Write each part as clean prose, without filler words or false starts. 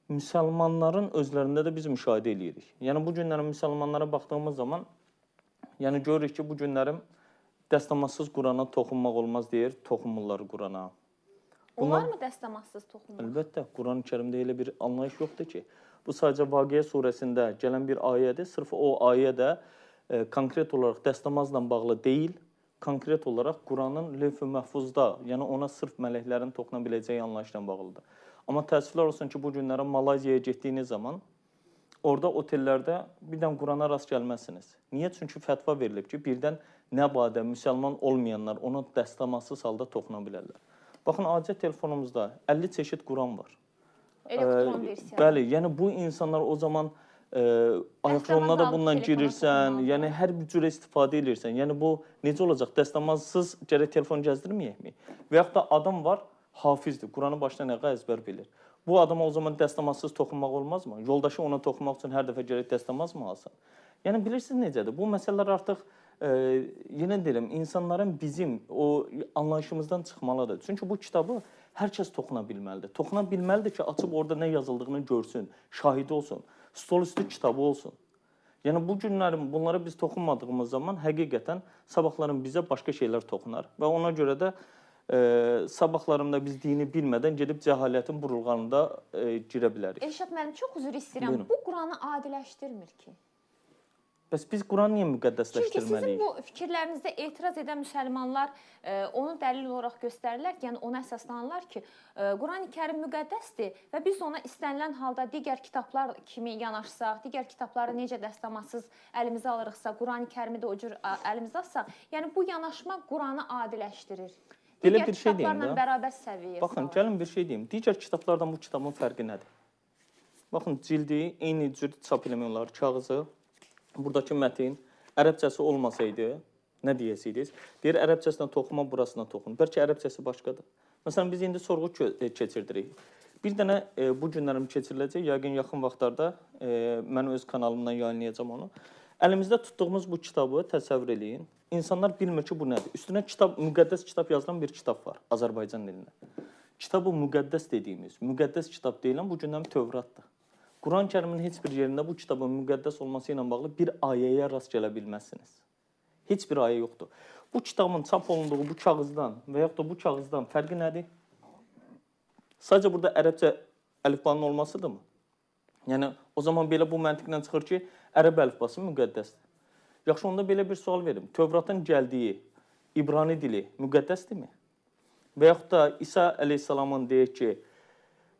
müsəlmanların özlərində də biz müşahidə edirik. Yəni bu günlərin müsəlmanlara baxdığımız zaman, yəni görürük ki, bu günlərim dəstəmazsız Qurana toxunmaq olmaz deyir, toxunmurlar Qurana. Onlar mı dəstəmazsız toxunmaq? Əlbəttə, Quran-Kərimdə elə bir anlayış yoxdur ki, bu sadəcə Vaqiə surəsində gələn bir ayədir. Sırf o ayə də konkret olaraq dəstəmazla bağlı deyil, konkret olaraq Quranın lövh-i məhfuzda, yəni ona sırf mələklərin toxuna biləcəyi anlayışla bağlıdır. Amma təəssüflər olsun ki, bu günlərə Malayziyaya getdiyiniz zaman orada otellərdə birdən Qurana rast gəlməzsiniz. Niyə? Çünki fətva verilib ki, birdən nə badə müsəlman olmayanlar ona dəstəmazsız halda toxuna bilərlər. Baxın, adi telefonumuzda 50 çeşid Quran var. Elektron versiya. Bəli, yəni bu insanlar o zaman ayaqyoluna da bununla girirsən, yəni hər bir cürə istifadə edirsən. Yəni bu necə olacaq? Dəstəmazsız gərək telefon gəzdirməyəkmi? Və yaxud da adam var, hafizdir, Quranı başdan ayağa əzbər bilir. Bu adama o zaman dəstəmazsız toxunmaq olmazmı? Yoldaşı ona toxunmaq üçün hər dəfə gərək dəstəmaz mı alsın? Yəni bilirsiniz necədir? Bu məsələlər artıq yenə deyirəm, insanların bizim o anlayışımızdan çıxmalıdır. Çünki bu kitabı hər kəs toxuna bilməlidir. Toxuna bilməlidir ki, açıb orada nə yazıldığını görsün, şahidi olsun, stol üstü kitabı olsun. Yəni bu günlərin bunlara biz toxunmadığımız zaman həqiqətən sabahların bizə başqa şeylər toxunar və ona görə də sabahlarında biz dini bilmədən gedib cəhalətin burulğanında girə bilərik. Elşad müəllim, çox üzr istəyirəm. Bu Quranı adiləşdirmir ki. Bəs biz Quranı niyə müqəddəsləşdirməliyik? Çünki sizin bu fikirlərinizdə etiraz edən müsəlmanlar onu dəlil olaraq göstərirlər ki, yəni ona əsaslanırlar ki, Quran-ı Kərim müqəddəsdir və biz ona istənilən halda digər kitablar kimi yanaşsaq, digər kitabları necə dəstəmazsız əlimizə alırıqsa, Quran-ı Kərimi də o cür əlimizə alsaq, yəni bu yanaşma Quranı adiləşdirir. Belə bir şey deyim kitablarla bərabər səviyyəsi. Baxın, gəlin bir şey deyim. Digər kitablardan bu kitabın fərqi nədir? Baxın, cildi eyni cür çap eləmək olar, kağızı. Buradakı mətin ərəbcəsi olmasaydı, nə deyəsiniz? Deyir, ərəbcəsindən toxunma, burasına toxun. Bəlkə ərəbcəsi başqadır. Məsələn, biz indi sorğu keçirdirik. Bir dənə bu günlərim keçiriləcək, yəqin yaxın vaxtlarda mən öz kanalımdan yayınlayacağam onu. Əlimizdə tutduğumuz bu kitabı təsəvvür eləyin. İnsanlar bilmir ki, bu nədir. Üstünə kitab, müqəddəs kitab yazılan bir kitab var Azərbaycan dilində. Kitab-ı müqəddəs dediyimiz, müqəddəs kitab deyilən bu gündən Tövratdır. Quran-Kərimin heç bir yerində bu kitabın müqəddəs olması ilə bağlı bir ayəyə rast gələ bilməzsiniz. Heç bir ayə yoxdur. Bu kitabın çap olunduğu bu kağızdan və yaxud da bu kağızdan fərqi nədir? Sadəcə burada ərəbcə əlifbanın olmasıdırmı? Yəni, o zaman belə bu məntiqlə çıxır ki, ərəb əlifbası müqəddəsdir. Yaxşı, onda belə bir sual verim. Tövratın gəldiyi İbrani dili müqəddəsdirmi? Və yaxud da İsa əleyhissalamın deyək ki,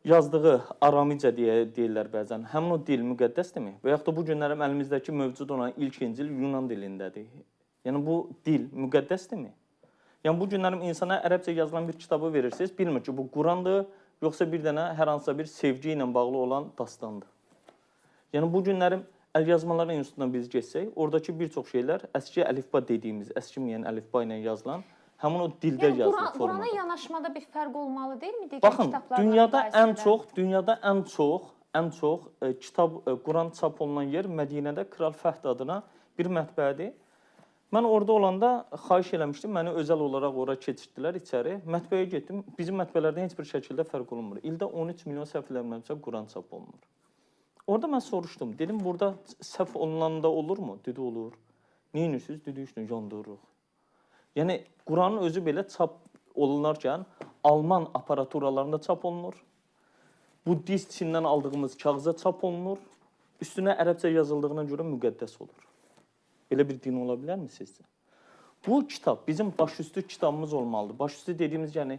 yazdığı aramicə deyirlər bəzən. Həmin o dil müqəddəsdirmi? Və yaxud da bu günlərim əlimizdəki mövcud olan ilk İncil Yunan dilindədir. Yəni bu dil müqəddəsdirmi? Yəni bu günlərim insana ərəbcə yazılan bir kitabı verirsiniz, bilmir ki, bu Qurandır, yoxsa bir dənə hər hansısa bir sevgi ilə bağlı olan dastandır. Yəni bu günlərim Əlyazmalar İnstitutundan biz geçsək, oradakı bir çox şeylər əski əlifba dediyimiz, əskiməyən əlifba ilə yazılan həmin o dildə yazılır formada. Qurana yanaşmada bir fərq olmalı deyilmi? Baxın, dünyada ən çox kitab, Quran çap olunan yer Mədinədə Kral Fəhd adına bir mətbəədir. Mən orada olanda xahiş eləmişdim, məni özəl olaraq ora keçirdilər içəri. Mətbəəyə getdim, bizim mətbəələrdən heç bir şəkildə fərq olunmur. İldə 13 milyon səhv eləmirəmsə Quran çap olunur. Orada mən soruşdum, dedim, burada səhv olunanda olurmu? Dedi, olur. Neyinirsiniz? Dedi, işte yandırırıq. Yəni, Quranın özü belə çap olunarkən Alman aparaturalarında çap olunur. Bu disk Çindən aldığımız kağıza çap olunur. Üstünə ərəbcə yazıldığına görə müqəddəs olur. Belə bir din ola bilərmi sizcə? Bu kitab bizim başüstü kitabımız olmalıdır. Başüstü dediyimiz, yəni,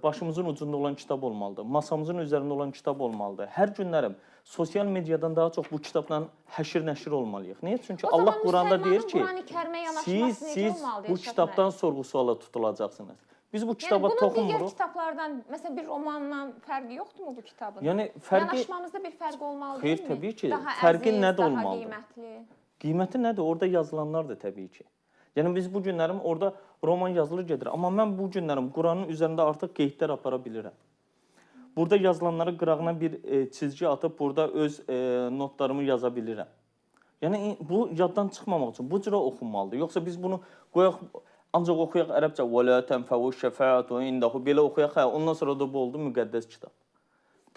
başımızın ucunda olan kitab olmalıdır. Masamızın üzərində olan kitab olmalıdır. Hər günlərim sosial mediadan daha çox bu kitabla həşir-nəşir olmalıyıq. Niyə? Çünki Allah Quranda deyir ki, siz bu kitabdan sorğu-suala tutulacaqsınız. Biz bu kitaba toxunmuruq. Yəni, bunun digər kitablardan, məsələn, bir romanla fərqi yoxdurmu bu kitabın? Yəni, yanaşmamızda bir fərq olmalı deyilmi? Xeyr, təbii ki. Daha Fərqi əziz, nədə daha olmalıdır? qiymətli. Qiyməti nədir? Orada yazılanlardır təbii ki. Yəni, biz bu günlərim orada roman yazılır gedir. Amma mən bu günlərim Quranın üzərində artıq qeydlər apara bilirəm. Burada yazılanları qırağına bir çizgi atıb, burada öz notlarımı yaza bilirəm. Yəni, bu yaddan çıxmamaq üçün bu cürə oxunmalıdır. Yoxsa biz bunu qoyaq, ancaq oxuyaq ərəbcə, وَلَا تَنْفَوُ الشَّفَاعَةُ اِنْدَهُ belə oxuyaq, ondan sonra da bu oldu müqəddəs kitab.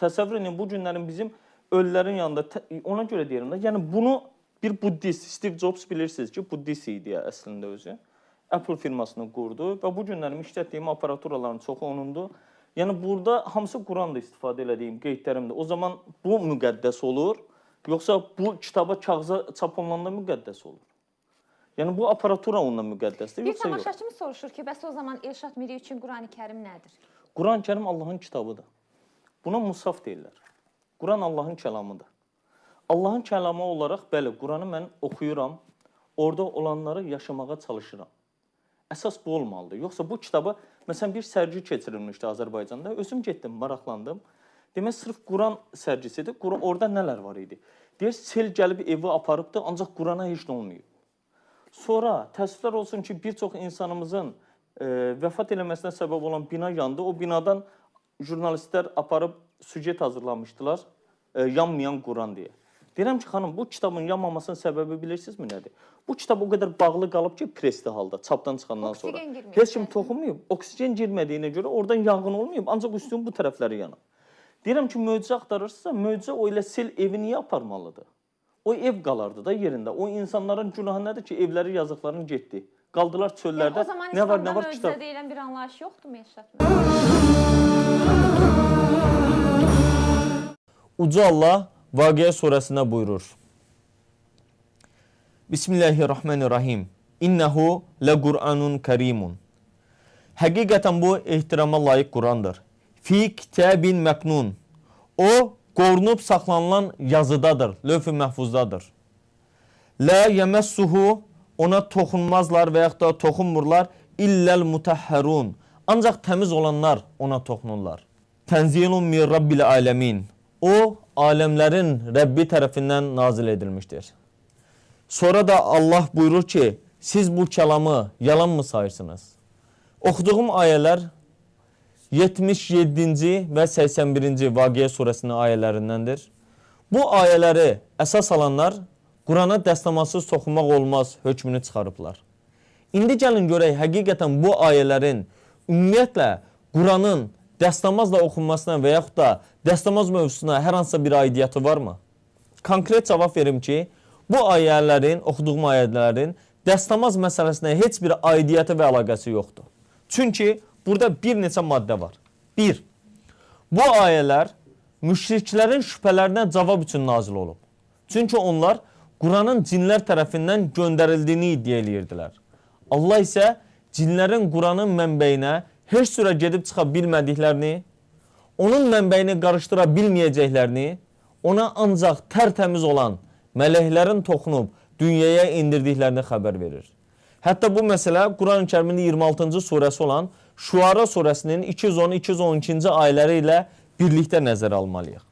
Təsəvvür edin, bu günlərin bizim ölülərin yanında, ona görə deyirəm də, yəni bunu bir buddist, Steve Jobs bilirsiniz ki, buddist idi əslində özü. Apple firmasını qurdu və bu günlərim işlətdiyim aparaturaların çoxu onundur. Yəni burada hamısı Quran'da istifadə elədiyim qeydlərimdir. O zaman bu müqəddəs olur, yoxsa bu kitaba kağıza çap olunanda müqəddəs olur? Yəni bu aparatura onunla müqəddəsdir, Bir yoxsa yox? tamaşaçımız soruşur ki, bəs o zaman Elşad Miri üçün Qurani-Kərim nədir? Quran-Kərim Allahın kitabıdır. Buna musaf deyirlər. Quran Allahın kəlamıdır. Allahın kəlamı olaraq, bəli, Quranı mən oxuyuram, orada olanları yaşamağa çalışıram. Əsas bu olmalıdır. Yoxsa bu kitaba, məsələn, bir sərgi keçirilmişdi Azərbaycanda. Özüm getdim, maraqlandım. Demək, sırf Quran sərgisidir. Orada nələr var idi? Deyir, sel gəlib evi aparıbdır, ancaq Qurana heç nə olmayıb. Sonra təəssüflər olsun ki, bir çox insanımızın vəfat eləməsinə səbəb olan bina yandı. O binadan jurnalistlər aparıb süjet hazırlamışdılar, yanmayan Quran deyə. Deyirəm ki, xanım, bu kitabın yanmamasının səbəbi bilirsinizmi nədir? Bu kitab o qədər bağlı qalıb ki, presli halda, çapdan çıxandan sonra. Heç kim toxunmayıb, oksigen girmədiyinə görə oradan yanğın olmayıb, ancaq üstünün bu tərəfləri yanıb. Deyirəm ki, möcüzə axtarırsınızsa, möcüzə o ilə sel evi niyə aparmalıdır? O ev qalardı da yerində. O insanların günahı nədir ki, evləri, yazıqların getdi. Qaldılar çöllərdə, nə var, nə var kitab. O zaman İslamda möcüzə deyilən bir anlayış yoxdur mu Elşad? Uca Allah Vaqiə surəsində buyurur. Bismillahirrahmanirrahim. İnnehu lequr'anun kerimun. Həqiqətən bu ehtirama layiq Qurandır. Fi kitabin məknun. O, qorunub saxlanılan yazıdadır, lövh-i məhfuzdadır. La yemessuhu, ona toxunmazlar və yaxud da toxunmurlar, illəl mutahharun. Ancaq təmiz olanlar ona toxunurlar. Tenzilun min rabbil alemin. O, aləmlərin Rəbbi tərəfindən nazil edilmişdir. Sonra da Allah buyurur ki, siz bu kəlamı yalan mı sayırsınız? Oxuduğum ayələr 77-ci və 81-ci Vaqiə surəsinin ayələrindəndir. Bu ayələri əsas alanlar Qurana dəstəmasız toxunmaq olmaz hökmünü çıxarıblar. İndi gəlin görək, həqiqətən bu ayələrin ümumiyyətlə Quranın dəstəmazla oxunmasına və yaxud da dəstəmaz mövzusuna hər hansısa bir aidiyyatı varmı? Konkret cavab verim ki, bu ayələrin, oxuduğum ayələrin dəstəmaz məsələsinə heç bir aidiyyatı və əlaqəsi yoxdur. Çünki burada bir neçə maddə var. 1. Bu ayələr müşriklərin şübhələrinə cavab üçün nazil olub. Çünki onlar Quranın cinlər tərəfindən göndərildiyini iddia edirdilər. Allah isə cinlərin Quranın mənbəyinə heç sürə gedib çıxa bilmədiklərini, onun mənbəyini qarışdıra bilməyəcəklərini, ona ancaq tərtəmiz olan mələklərin toxunub dünyaya indirdiklərini xəbər verir. Hətta bu məsələ Quran-ı Kərimin 26-cı surəsi olan Şuara surəsinin 210-212-ci ayələri ilə birlikdə nəzərə almalıyıq.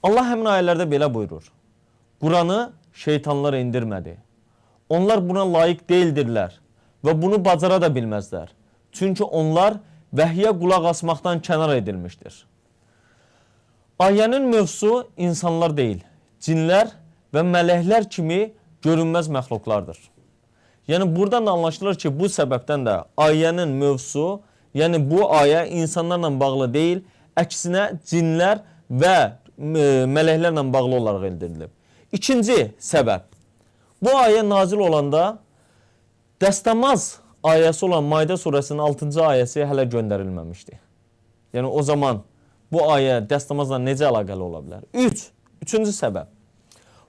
Allah həmin ayələrdə belə buyurur. Quranı şeytanlar indirmədi. Onlar buna layiq deyildirlər və bunu bacara da bilməzlər. Çünki onlar vəhyə qulaq asmaqdan kənar edilmişdir. Ayənin mövzusu insanlar deyil, cinlər və mələklər kimi görünməz məxluqlardır. Yəni buradan da anlaşılır ki, bu səbəbdən də ayənin mövzusu, yəni bu ayə insanlarla bağlı deyil, əksinə cinlər və mələklərlə bağlı olaraq bildirilib. İkinci səbəb, bu ayə nazil olanda dəstəmaz ayəsi olan Maidə surəsinin 6-cı ayəsi hələ göndərilməmişdi. Yəni o zaman bu ayə dəstəmazla necə əlaqəli ola bilər? Üçüncü səbəb,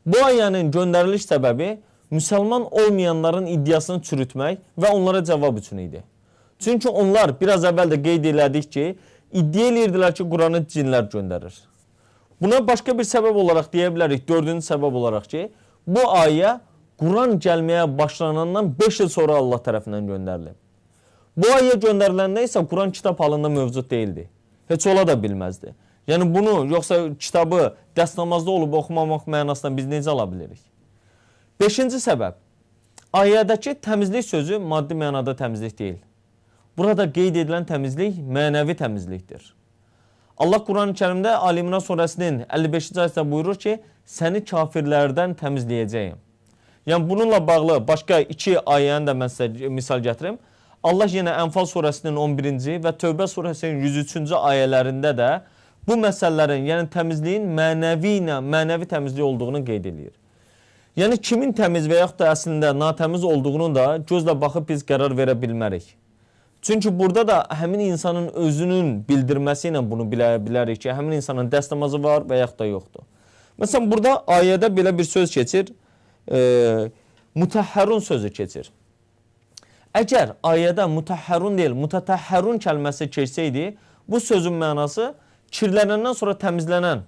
bu ayənin göndəriliş səbəbi müsəlman olmayanların iddiasını çürütmək və onlara cavab üçün idi. Çünki onlar biraz əvvəl də qeyd elədik ki, iddia edirdilər ki, Quranı cinlər göndərir. Buna başqa bir səbəb olaraq deyə bilərik, dördüncü səbəb olaraq ki, bu ayə Quran gəlməyə başlanandan 5 il sonra Allah tərəfindən göndərilib. Bu ayə göndəriləndə isə Quran kitab halında mövcud deyildi. Heç ola da bilməzdi. Yəni bunu, yoxsa kitabı dəstəmazda olub oxumamaq mənasında biz necə ala bilirik? Beşinci səbəb, ayədəki təmizlik sözü maddi mənada təmizlik deyil. Burada qeyd edilən təmizlik mənəvi təmizlikdir. Allah Quran-ı Kərimdə Ali İmran surəsinin 55-ci ayəsində buyurur ki, səni kafirlərdən təmizləyəcəyim. Yəni bununla bağlı başqa iki ayəni də mən sizə misal gətirim. Allah yenə Ənfal surəsinin 11-ci və Tövbə surəsinin 103-cü ayələrində də bu məsələlərin, yəni təmizliyin mənəvi təmizlik olduğunu qeyd edir. Yəni kimin təmiz və yaxud da əslində natəmiz olduğunu da gözlə baxıb biz qərar verə bilmərik. Çünki burada da həmin insanın özünün bildirməsi ilə bunu bilə bilərik ki, həmin insanın dəstəmazı var və yaxud da yoxdur. Məsələn, burada ayədə belə bir söz keçir, mutəhhərun sözü keçir. Əgər ayədə mutəhhərun deyil, mutatəhhərun kəlməsi keçsəydi, bu sözün mənası kirlənəndən sonra təmizlənən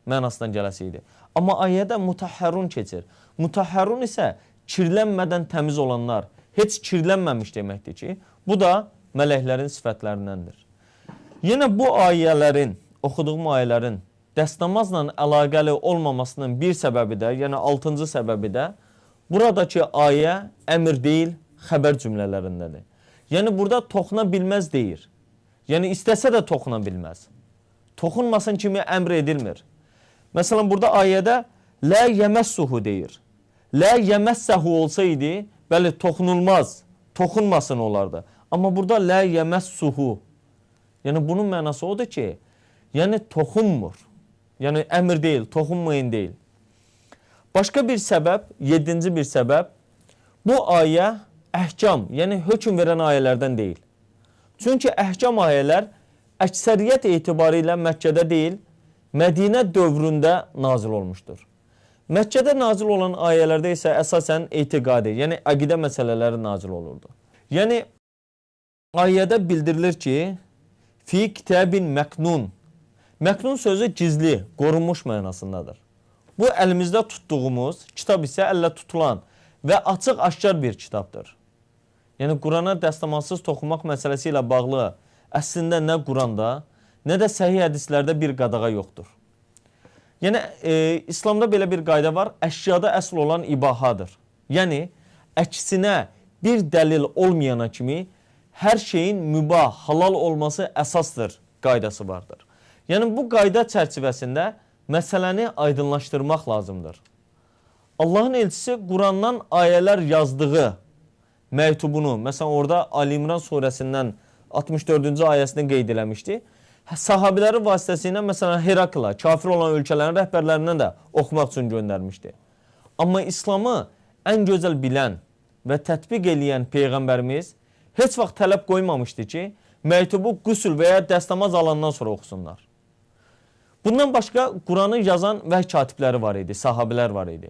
mənasından gələsi idi. Amma ayədə mutəhhərun keçir. Mutəhhərun isə kirlənmədən təmiz olanlar, heç kirlənməmiş deməkdir ki, bu da mələklərin sifətlərindəndir. Yenə bu ayələrin, oxuduğum ayələrin dəstəmazla əlaqəli olmamasının bir səbəbi də, yəni 6-cı səbəbi də, buradakı ayə əmr deyil, xəbər cümlələrindədir. Yəni burada toxuna bilməz deyir. Yəni istəsə də toxuna bilməz. Toxunmasın kimi əmr edilmir. Məsələn, burada ayədə lə yəməssuhu deyir. Lə yəməssəhu olsaydı, bəli, toxunulmaz, toxunmasın olardı. Amma burada lə yəməssuhu. Yəni bunun mənası odur ki, yəni toxunmur. Yəni əmr deyil, toxunmayın deyil. Başqa bir səbəb, 7-ci bir səbəb, bu ayə əhkam, yəni hökm verən ayələrdən deyil. Çünki əhkam ayələr əksəriyyət etibarilə Məkkədə deyil, Mədinə dövründə nazil olmuşdur. Məkkədə nazil olan ayələrdə isə əsasən etiqadi, yəni əqidə məsələləri nazil olurdu. Yəni ayədə bildirilir ki, fi kitabin məknun. Məknun sözü gizli, qorunmuş mənasındadır. Bu əlimizdə tutduğumuz kitab isə əllə tutulan və açıq-aşkar bir kitabdır. Yəni Qurana dəstəmazsız toxunmaq məsələsi ilə bağlı əslində nə Quranda, nə də səhih hədislərdə bir qadağa yoxdur. Yəni İslamda belə bir qayda var, əşyada əsl olan ibahadır. Yəni əksinə bir dəlil olmayana kimi hər şeyin mübah, halal olması əsasdır qaydası vardır. Yəni bu qayda çərçivəsində məsələni aydınlaşdırmaq lazımdır. Allahın elçisi Qurandan ayələr yazdığı məktubunu, məsələn orada Ali İmran surəsindən 64-cü ayəsini qeyd eləmişdi. Sahabiləri vasitəsilə məsələn Herakla, kafir olan ölkələrin rəhbərlərindən də oxumaq üçün göndərmişdi. Amma İslamı ən gözəl bilən və tətbiq eləyən Peyğəmbərimiz heç vaxt tələb qoymamışdı ki, məktubu qüsül və ya dəstəmaz alandan sonra oxusunlar. Bundan başqa Quranı yazan vəhy katibləri var idi, sahabilər var idi.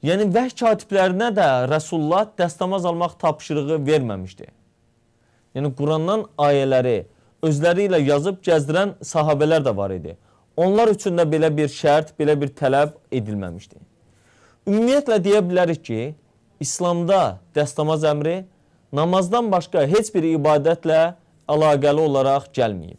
Yəni vəhy katiblərinə də Rəsulullah dəstəmaz almaq tapşırığı verməmişdi. Yəni Qurandan ayələri özləri ilə yazıb gəzdirən sahabələr də var idi. Onlar üçün də belə bir şərt, belə bir tələb edilməmişdi. Ümumiyyətlə deyə bilərik ki, İslamda dəstəmaz əmri namazdan başqa heç bir ibadətlə əlaqəli olaraq gəlməyib.